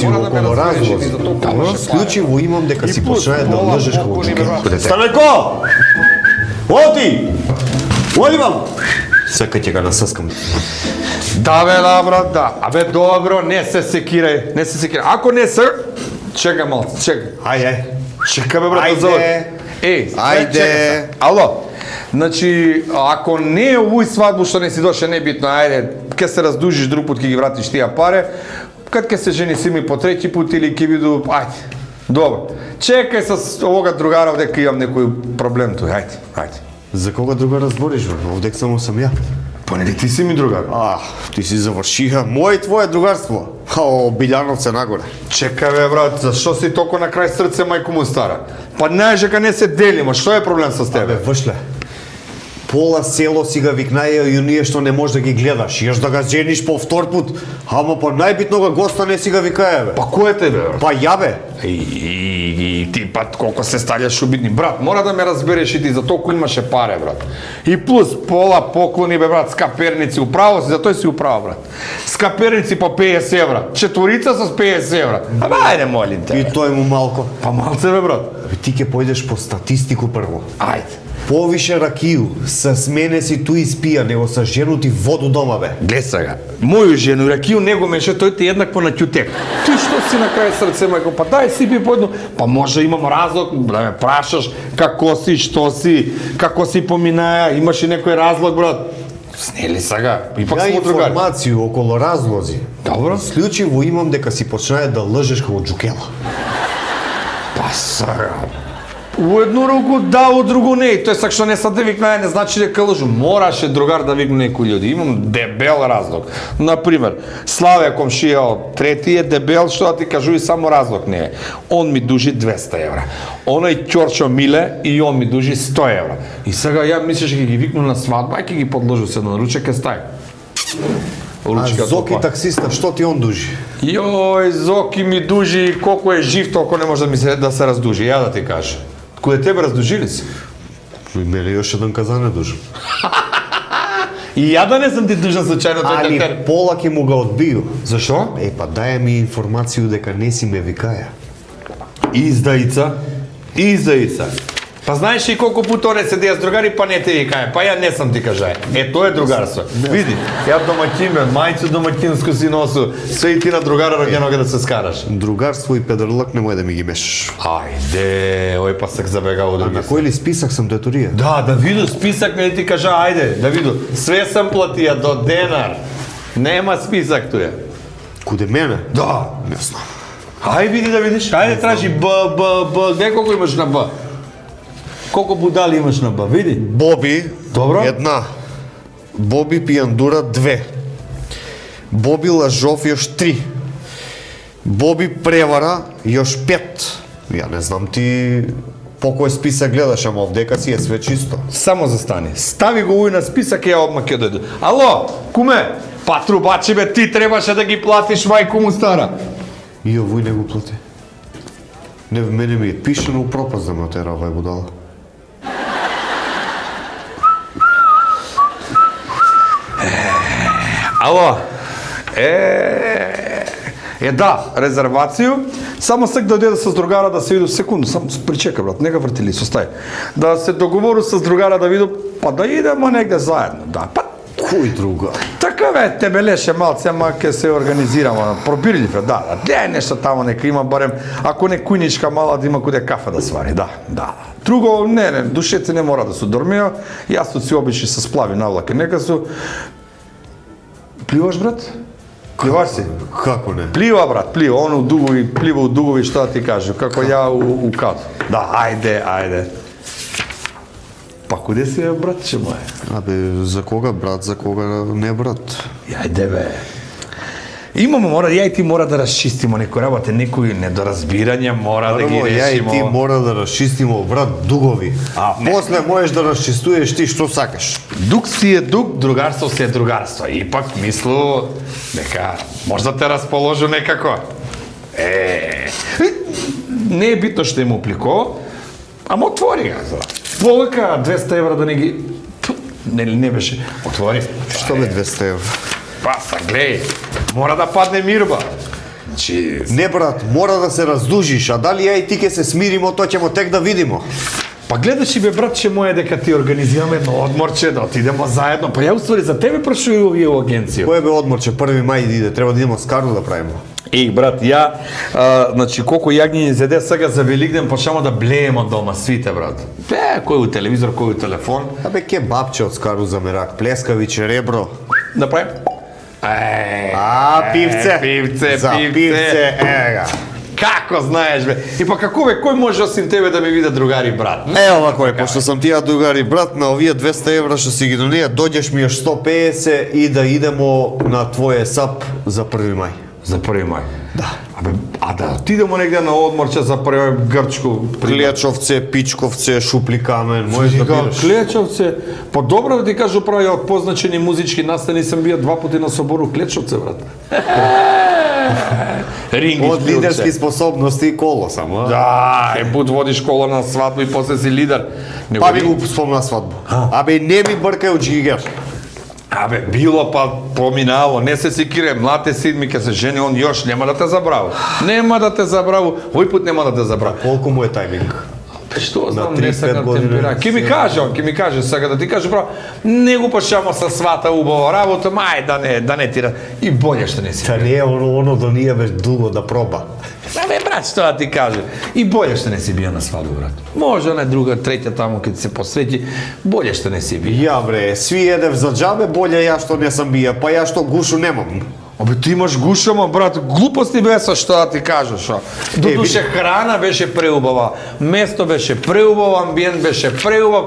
информација околу разлози. Склучиво имам дека си почнае да лжеш како џуке. Станеко! Оди! Оди вам! Сека ќе го насъскам. Да, бе, брат, да. Абе, добро, не се секирај, не се секирај. Ако не се... Чекај малце, чекај. Ајде. Чекај, бе, брат, да заврши. Ајде. Ало. Значи, ако не е овој свадбу што не си доше, небитно, ајде, ке се раздужиш друг пут, ке ги вратиш тие паре, кад ке се жени си ми по трети пут или ке биду, ајде. Добро. Чекај со овога другаров дека имам некој проблем туј, ајде, ајде. За кога другара збориш, бе? Овдек само сум ја. Па нели ти си ми другар? Ти си завршиха. Мој и твое другарство. Билјановце нагоре. Чекај, бе, брат, зашо си толку на крај срце, мајко му стара? Па знаеш дека не се делимо, што е проблем со тебе? Вршле. Пола село си га викнаја и оние што не можеш да ги гледаш. Јаш да га жениш по втор пут, ама па најбитно га госта не си га викаја, бе. Па кој е тебе, бе? Па ја, бе. И ти пат колко се ставljаш убитни. Брат, мора да ме разбереш и ти, за толку имаше паре, брат. И плюс пола поклони, бе, брат, скаперници, управо си, за тој си управо, брат. Скаперници по 50 евра, четворица со 50 евра. Ама ајде, молим те. И тој му малко. Па малце, бе, брат. Ти ќе појдеш по статистику прво. Ајде. Повише ракију с мене си туи спија, него са женути воду дома, бе. Глед сега, моју жену ракију него меше, тој ти еднакво на ќутек. Ти што си на крај срце, мајко, па дај си би поедно. Па може имам разлог, да ме прашаш како си, што си, како си поминаја, имаш и некој разлог, брат. Снели сега, ипак ја смо другари. информацију околу разлози. Добро. Склучиво имам дека си почнае да лжеш како џукела. Па сега, у едну руку да, у другу не. И тој сак што не са да викнае, не значи дека лжу. Мораше другар да викне некои људи. Имам дебел разлог. Например, Славе комшија од трети е дебел, што да ти кажу и само разлог не е. Он ми дужи 200 евра. Оној Ќорчо Миле и он ми дужи 100 евра. И сега ја мислиш ќе ги викну на свадба, и ќе ги подложу се на ручек е стај. А Зоки таксиста, што ти он дужи? Јој, Зоки ми дужи колку е жив, толку не може да се раздужи, ја да ти кажа. Кој тебе раздужили си? Мене још еден казане дужам. И ја да не сум ти дужан случајно тој Али тефтер. пола ќе му га одбију. Зашо? Па дај ми информацију дека не си ме викаја. Издаица. Издаица. Па знаеш и колку пута оне седеа с другари, па не те викаја, па ја не сам ти кажај. Тоа е другарство. Види, ја домаќин бе, мајцу домаќинско си носу, све и ти на другара роѓено да се скараш. Другарство и педерлак немој да ми ги мешаш. Ајде, ој па сак забега од А други. на кој ли список сам теторија? Да виду списак не ти кажа, ајде, да виду. Све сам платија до денар. Нема списак туе. Куде мене? Да. Не знам. Ајде види да видиш, ајде тражи Б, гледај колку имаш на Б. Колку будали имаш на Б, види? Боби, Добро. една. Боби пијандура 2. Боби лажов још 3. Боби превара још 5. Ја не знам ти по кој список гледаш, ама овдека си е све чисто. Само застани. Стави го уј на список и ја одма ќе дојде. Ало, куме, па трубачи бе, ти требаше да ги платиш, мајку му стара. И овој не го плати. Не, мене ми е пишено у пропаст да ме отера овај будала. Ало, да, резервацију, само сак да одиде с другара да се виду секунду, само причека брат, нега врти ли, состави. Да се договору с другара да виду, па да идемо негде заедно, да, па Кој друга? така бе, тебе леше малце, ама ќе се организираме, пробирлив е, да, де нешто тамо нека има барем, ако не кујничка мала да има куде кафе да свари, да. Друго, не, душеци не мора да се дормио, јас тут си обичи се сплави навлаке, нека су. Пливаш, брат? Пливаш си? Како не? Плива, брат, плива, он у дугови, плива у дугови, што да ти кажу, како ја у каду. Да, ајде. Па куде си, братче моје? Абе, за кога брат, за кога не брат? Ајде, бе. Ја и ти мора да расчистимо некој работа, некои недоразбирања мора да ги решимо. Ја и ти мора да расчистимо, брат, дугови. А после можеш да расчистуеш ти што сакаш. Дуг си е дуг, другарство си е другарство. Ипак мислу дека може да те расположу некако. Не е битно што им уплико, ама отвори га. Повека 200 евра да не ги... Не беше. Отвори. Што бе 200 евра? Па са, глеј, мора да падне мирба. Не брат, мора да се раздужиш, а дали ја и ти ќе се смиримо, тоа ќе тек да видимо. Па гледаш и бе братче моје дека ти организираме едно одморче, да отидемо заедно. Па ја уствари за тебе прашувам овие во агенција. Кој бе одморче, 1 мај да иде, треба да идемо с Карл да правиме. Еј брат, ја значи колку јагниња зеде сега за Великден почнемо да блееме од дома свите брат. Кој у телевизор, кој у телефон. Абе ке бабче од Скару за мерак, плескавиче, ребро. Да правим? Пивце. Пивце, За пивце, ега. Како знаеш бе? И па како бе, кој може осим тебе да ме виде другари брат? Овако е, пошто сам тија другари брат, на овие 200 евра што си ги донија, доѓеш ми још 150 и да идемо на твој сап за 1 мај. За 1 мај? Да. Да отидемо негде на одморче за 1 мај Грчко. Клечовце, Пичковце, Шупли камен, можеш да бидеш. Клечовце. Па добро да ти кажу прави од позначени музички настани сам бија 2 пати на собору Клечовце брат. Ринги Од лидерски способности и коло само, Да, пут водиш коло на свадба и после си лидер. Па би го спомна свадба. Абе не ми бркај од Джигер. Абе, било па поминало, не се секире, млате Сидми ке се жени, он још нема да те забрави. Нема да те забрави, овој пут нема да те забрави. Колку му е тајминг? Што знам, 3-5 не сакам години. темпера. Ке ми каже он, ке ми каже сега да ти каже право, не го почнемо со свата убава работа, мај да не тира. И боле што не си. Та не е оно до ние веќе дуго да проба. Абе брат, што да ти каже? И боле што не си бија на свадба брат. Може не друга, трета таму кога се посвети, боле што не си бија. Ја бре, сви едев за џабе, боле ја што не сам бија, па ја што гушу немам. Абе ти имаш гушама, брат, глупости бе со што да ти кажеш, шо. Додуше храна беше преубава, место беше преубаво, амбиент беше преубав,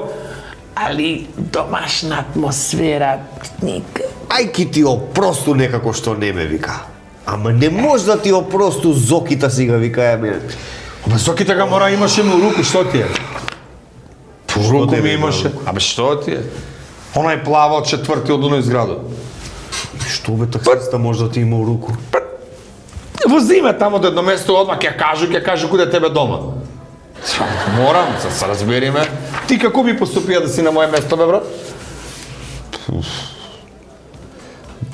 али домашна атмосфера никак. Ајки ти опросту некако што не ме вика. Ама не може да ти опросту зокита си га вика ја мене. Абе зокита га мора имаше му руку, што ти е? Руку ми имаше. Абе што ти е? Онај плава од 4-ти од оној зградот. Што бе таксиста може да ти има у руку? Возиме тамо до едно место, одма ќе кажу куде тебе дома. Морам, се разбериме. Ти како би поступија да си на моје место, бе, брат?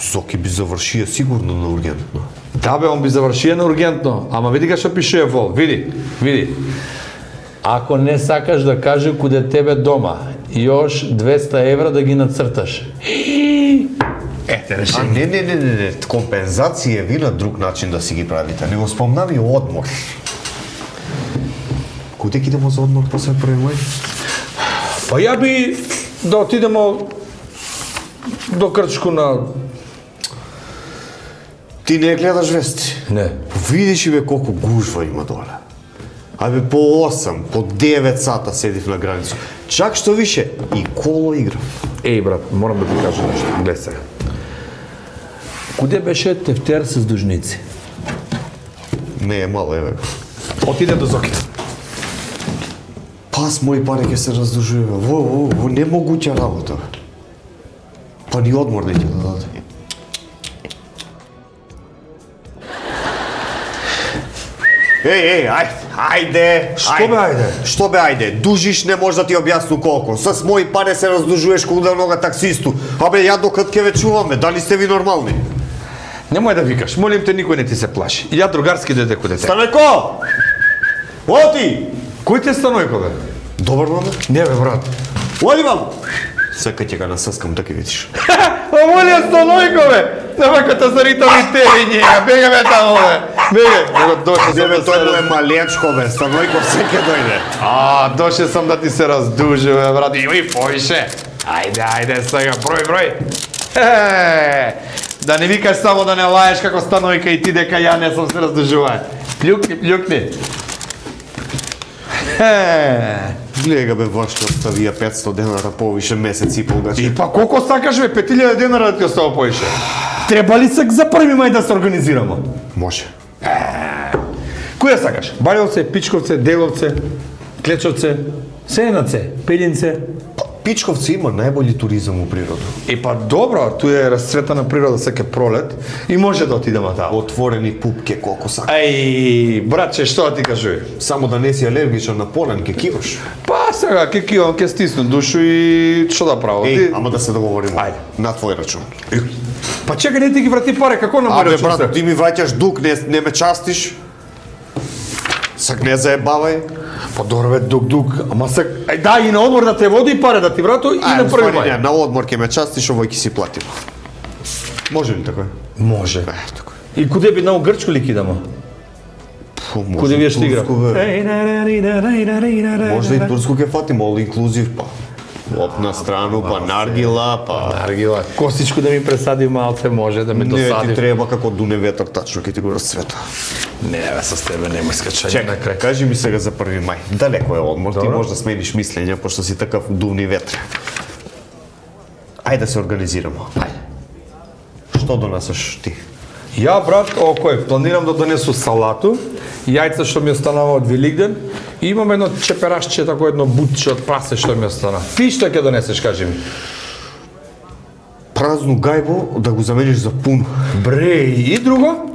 Зоки би завршија сигурно на ургентно. Да, бе, он би завршија на ургентно, ама види ка што пишува вол, види. Ако не сакаш да каже куде тебе дома, још 200 евра да ги нацрташ. Ете, решение. Не, компензација ви на друг начин да си ги правите. Не го спомнави одмор. Куде ќе идемо за одмор после 1 мај? Па ја би да отидемо до Грчко на... Ти не гледаш вести? Не. Видиш и бе колку гужва има доле. Абе по 8, по 9 сата седив на граница. Чак што више, и коло играв. Еј, брат, морам да ти кажам нешто. Гледај сега. Куде беше тефтер с дужници? Не е мало, еве. Отиде до Зокита. Пас мои пари ќе се раздужува. Во немогуќа работа. Па ни одмор не ќе да даде. Еј, ајде. Што бе, ајде? Што бе, ајде? Дужиш не може да ти објасну колку. С мои пари се раздужуваш кога нога таксисту. Абе, ја докад ќе ве чуваме, дали сте ви нормални? Немој да викаш, молим те, никој не ти се плаши. Ја другарски дојде куде те. Станојко! Оти! Кој ти е Станојко, бе? Добар маме? Не, бе, брат. Оди вам! Сега ќе га насаскам, да ќе видиш. Ово ли е Станојко, бе? Нема ката заритали те и njega. Бега, бе, тамо, бе. Бега. Доше Не бе, тој му е малечко, бе. Станојко секе дојде. Доше сам да ти се раздужи, бе, брат. Има поише. Ајде, сега, број. Да не викаш само да не лаеш како Станојка и ти дека ја не сум се раздужува. Плюкни. Гледа га бе, вашето оставија 500 денара повише месец и полгаче. И па колко сакаш бе, 5000 денара да ти остава поише? Треба ли се за 1 мај да се организираме? Може. Која сакаш? Балјовце, Пичковце, Деловце, Клечовце, Сенаце, Пелинце? Пичковци има најбољи туризам у природа. И па добро, ту е расцветана природа секој пролет и може да отидеме таму. Отворени пупке колку сака. Ај, братче, што да ти кажуј? Само да не си алергичен на полен, ке киваш. Па сега, ке кивам, ке стиснам душу и што да право? Еј, ама да се договориме. Ајде. На твој рачун. Па чекај, не ти ги врати пари, како не Абе, може брат, ти ми враќаш дуг, не ме частиш. Сак не заебавај. Па добро бе, дук, ама сак, ај да, и на одмор да те води пари да ти врату и на први мај. На одмор ќе ме частиш, овој ќе си платим. Може ли така? Може. Така. И куде би на Грчко ли кидамо? Куде ви што игра? Може и турско ќе фатиме, all inclusive, па. Лоп на страну, па наргила, па... Наргила. Косичко да ми пресади малце, може да ме Не досади. ти треба како дуне ветар, тачно ќе ти го расцвета. Не, бе, со тебе нема искачање на крај. Кажи ми сега за 1 мај. Далеко е одмор, ти Добро. можеш да смениш мислење, пошто си такав дувни ветр. Ајде да се организираме. Ајде. Што донесеш ти? Ја, брат, окој, планирам да донесу салату, јајца што ми останава од Великден, и имам едно чеперашче, тако едно бутче од прасе што ми остана. Ти што ќе донесеш, кажи ми? Празну гајбо да го замениш за пуно. Бре, и друго?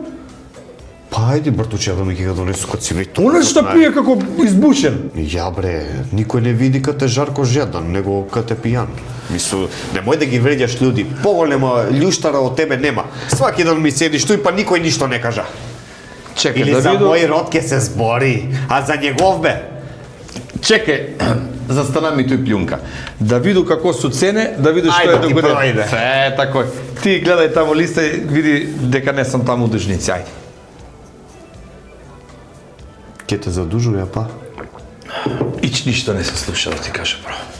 Па ајде, братуче, да ми ги го донесу кога си веќе. Оно што пие како избушен. Ја бре, никој не види кај те жарко жедан, него кај те пијан. Мислу, немој да ги вреѓаш луѓе. Поголема љуштара од тебе нема. Сваки ден ми седиш туј, па никој ништо не кажа. Чекај, Или да за виду... мој род ќе се збори, а за негов бе. Чекај, застана ми тој пљунка. Да виду како су цене, да виду што Ајде, е ти догоден. пројде. Тако е. Ти гледај таму листа и види дека не сум таму дужници, ајде. Ке те задужуја, па. Ич ништо не се слуша, да ти кажа право.